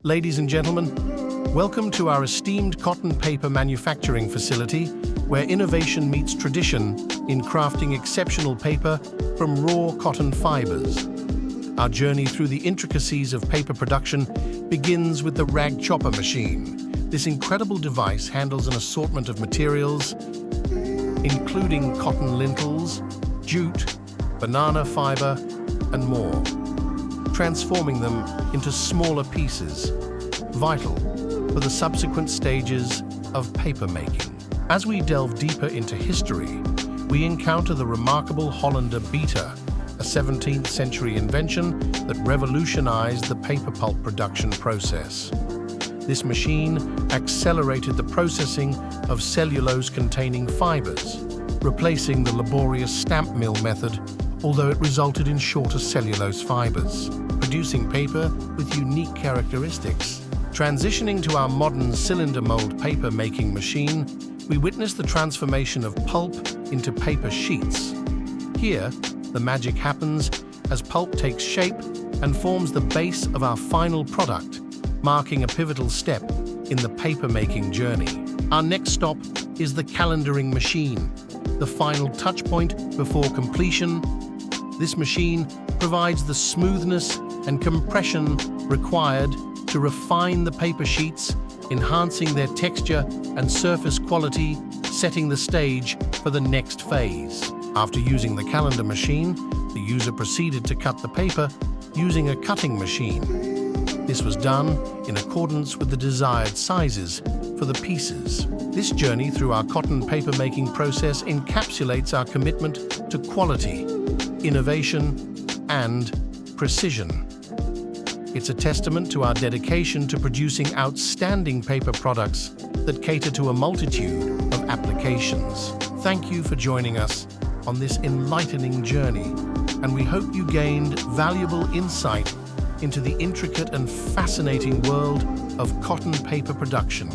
Ladies and gentlemen, welcome to our esteemed cotton paper manufacturing facility, where innovation meets tradition in crafting exceptional paper from raw cotton fibers. Our journey through the intricacies of paper production begins with the rag chopper machine. This incredible device handles an assortment of materials, including cotton lintels, jute, banana fiber, and more, transforming them into smaller pieces, vital for the subsequent stages of paper making. As we delve deeper into history, we encounter the remarkable Hollander Beater, a 17th century invention that revolutionized the paper pulp production process. This machine accelerated the processing of cellulose-containing fibers, replacing the laborious stamp mill method, although it resulted in shorter cellulose fibers, producing paper with unique characteristics. Transitioning to our modern cylinder mold paper making machine, we witness the transformation of pulp into paper sheets. Here, the magic happens as pulp takes shape and forms the base of our final product, marking a pivotal step in the paper-making journey. Our next stop is the calendaring machine, the final touch point before completion. This machine provides the smoothness and compression required to refine the paper sheets, enhancing their texture and surface quality, setting the stage for the next phase. After using the calendar machine, the user proceeded to cut the paper using a cutting machine. This was done in accordance with the desired sizes for the pieces. This journey through our cotton paper making process encapsulates our commitment to quality, innovation, and precision. It's a testament to our dedication to producing outstanding paper products that cater to a multitude of applications. Thank you for joining us on this enlightening journey, and we hope you gained valuable insight into the intricate and fascinating world of cotton paper production.